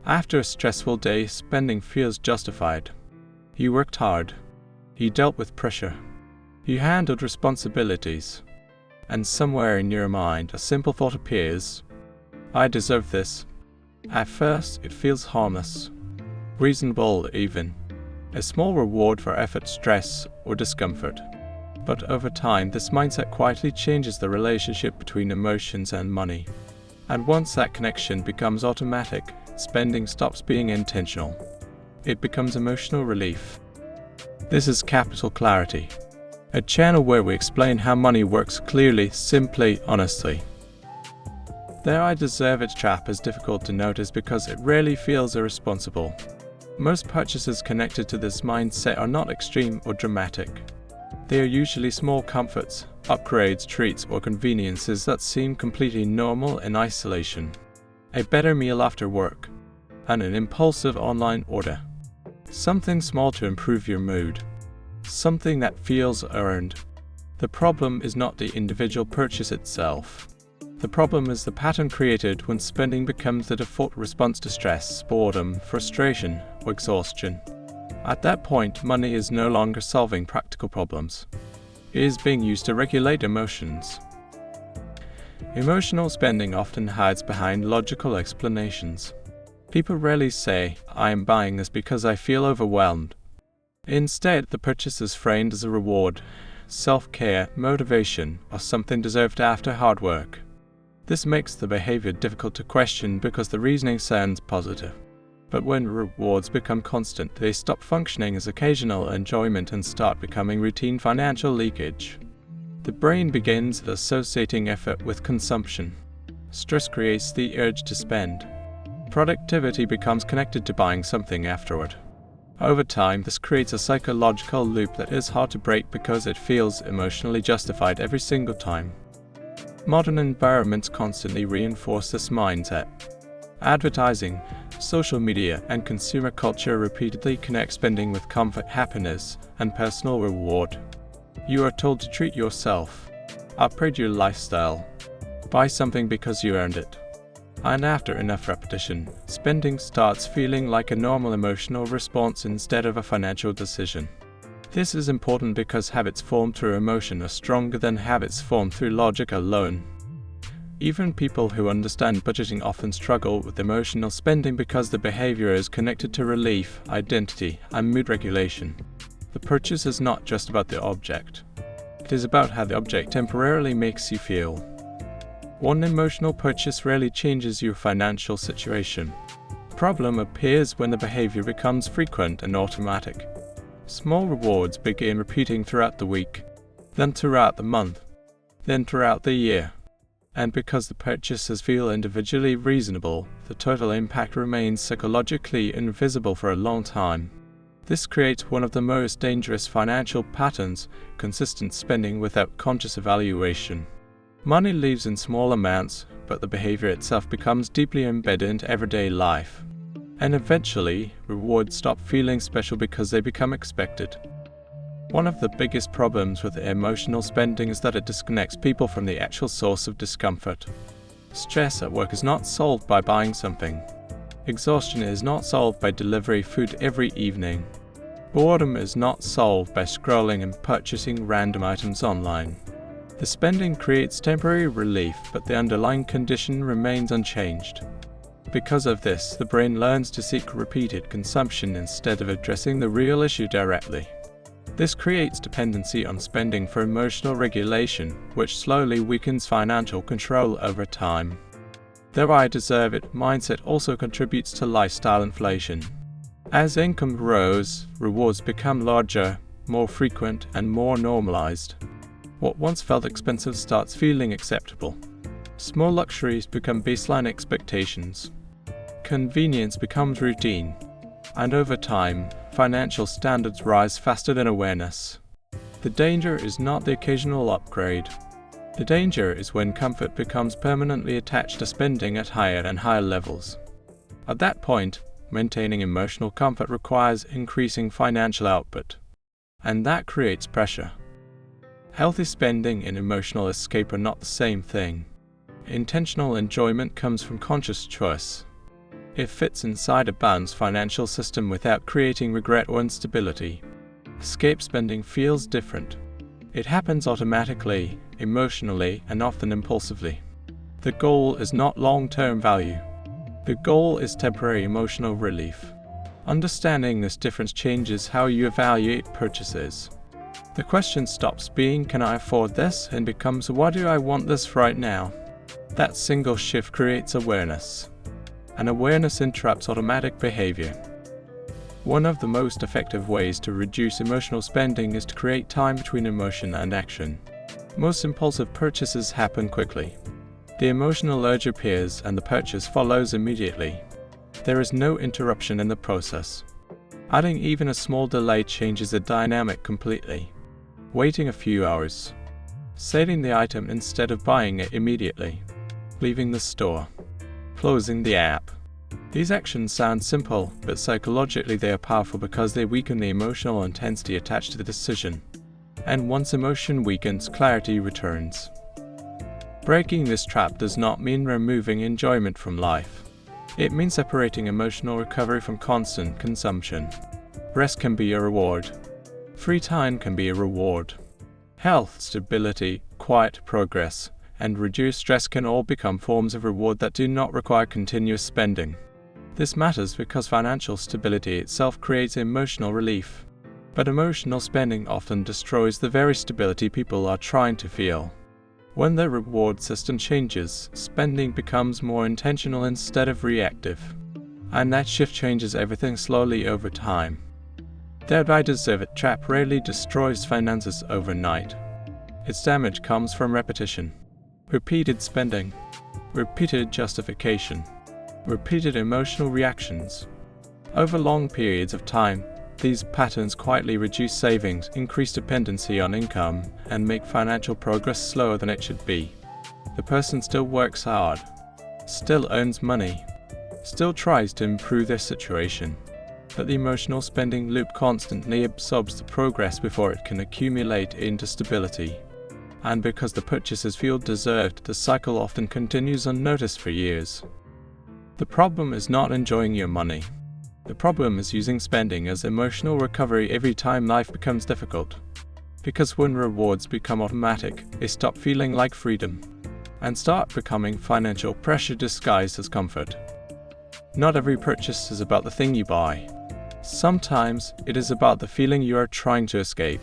After a stressful day, spending feels justified. You worked hard. You dealt with pressure. You handled responsibilities. And somewhere in your mind, a simple thought appears: I deserve this. At first, it feels harmless, reasonable even, a small reward for effort, stress, or discomfort. But over time, this mindset quietly changes the relationship between emotions and money. And once that connection becomes automatic, spending stops being intentional. It becomes emotional relief. This is Capital Clarity, a channel where we explain how money works clearly, simply, honestly. The I deserve it trap is difficult to notice because it rarely feels irresponsible. Most purchases connected to this mindset are not extreme or dramatic. They are usually small comforts, upgrades, treats, or conveniences that seem completely normal in isolation. A better meal after work, and an impulsive online order. Something small to improve your mood. Something that feels earned. The problem is not the individual purchase itself. The problem is the pattern created when spending becomes the default response to stress, boredom, frustration, or exhaustion. At that point, money is no longer solving practical problems. It is being used to regulate emotions. Emotional spending often hides behind logical explanations. People rarely say, I am buying this because I feel overwhelmed. Instead, the purchase is framed as a reward, self-care, motivation, or something deserved after hard work. This makes the behavior difficult to question because the reasoning sounds positive. But when rewards become constant, they stop functioning as occasional enjoyment and start becoming routine financial leakage. The brain begins associating effort with consumption. Stress creates the urge to spend. Productivity becomes connected to buying something afterward. Over time, this creates a psychological loop that is hard to break because it feels emotionally justified every single time. Modern environments constantly reinforce this mindset. Advertising, social media, and consumer culture repeatedly connect spending with comfort, happiness, and personal reward. You are told to treat yourself, upgrade your lifestyle, buy something because you earned it. And after enough repetition, spending starts feeling like a normal emotional response instead of a financial decision. This is important because habits formed through emotion are stronger than habits formed through logic alone. Even people who understand budgeting often struggle with emotional spending because the behavior is connected to relief, identity, and mood regulation. The purchase is not just about the object. It is about how the object temporarily makes you feel. One emotional purchase rarely changes your financial situation. The problem appears when the behavior becomes frequent and automatic. Small rewards begin repeating throughout the week, then throughout the month, then throughout the year. And because the purchases feel individually reasonable, the total impact remains psychologically invisible for a long time. This creates one of the most dangerous financial patterns: consistent spending without conscious evaluation. Money leaves in small amounts, but the behavior itself becomes deeply embedded into everyday life. And eventually, rewards stop feeling special because they become expected. One of the biggest problems with emotional spending is that it disconnects people from the actual source of discomfort. Stress at work is not solved by buying something. Exhaustion is not solved by delivering food every evening. Boredom is not solved by scrolling and purchasing random items online. The spending creates temporary relief, but the underlying condition remains unchanged. Because of this, the brain learns to seek repeated consumption instead of addressing the real issue directly. This creates dependency on spending for emotional regulation, which slowly weakens financial control over time. The I deserve it mindset also contributes to lifestyle inflation. As income grows, rewards become larger, more frequent, and more normalized. What once felt expensive starts feeling acceptable. Small luxuries become baseline expectations. Convenience becomes routine. And over time, financial standards rise faster than awareness. The danger is not the occasional upgrade. The danger is when comfort becomes permanently attached to spending at higher and higher levels. At that point, maintaining emotional comfort requires increasing financial output. And that creates pressure. Healthy spending and emotional escape are not the same thing. Intentional enjoyment comes from conscious choice. It fits inside a balanced financial system without creating regret or instability. Escape spending feels different. It happens automatically, emotionally, and often impulsively. The goal is not long-term value. The goal is temporary emotional relief. Understanding this difference changes how you evaluate purchases. The question stops being, "Can I afford this?" and becomes, "Why do I want this right now?" That single shift creates awareness. And awareness interrupts automatic behavior. One of the most effective ways to reduce emotional spending is to create time between emotion and action. Most impulsive purchases happen quickly. The emotional urge appears and the purchase follows immediately. There is no interruption in the process. Adding even a small delay changes the dynamic completely. Waiting a few hours. Saving the item instead of buying it immediately. Leaving the store. Closing the app. These actions sound simple, but psychologically they are powerful because they weaken the emotional intensity attached to the decision. And once emotion weakens, clarity returns. Breaking this trap does not mean removing enjoyment from life. It means separating emotional recovery from constant consumption. Rest can be a reward. Free time can be a reward. Health, stability, quiet progress, and reduced stress can all become forms of reward that do not require continuous spending. This matters because financial stability itself creates emotional relief. But emotional spending often destroys the very stability people are trying to feel. When the reward system changes, spending becomes more intentional instead of reactive. And that shift changes everything slowly over time. The "I deserve it" trap rarely destroys finances overnight. Its damage comes from repetition. Repeated spending. Repeated justification. Repeated emotional reactions. Over long periods of time, these patterns quietly reduce savings, increase dependency on income, and make financial progress slower than it should be. The person still works hard, still earns money, still tries to improve their situation, but the emotional spending loop constantly absorbs the progress before it can accumulate into stability. And because the purchases feel deserved, the cycle often continues unnoticed for years. The problem is not enjoying your money. The problem is using spending as emotional recovery every time life becomes difficult. Because when rewards become automatic, they stop feeling like freedom and start becoming financial pressure disguised as comfort. Not every purchase is about the thing you buy. Sometimes it is about the feeling you are trying to escape.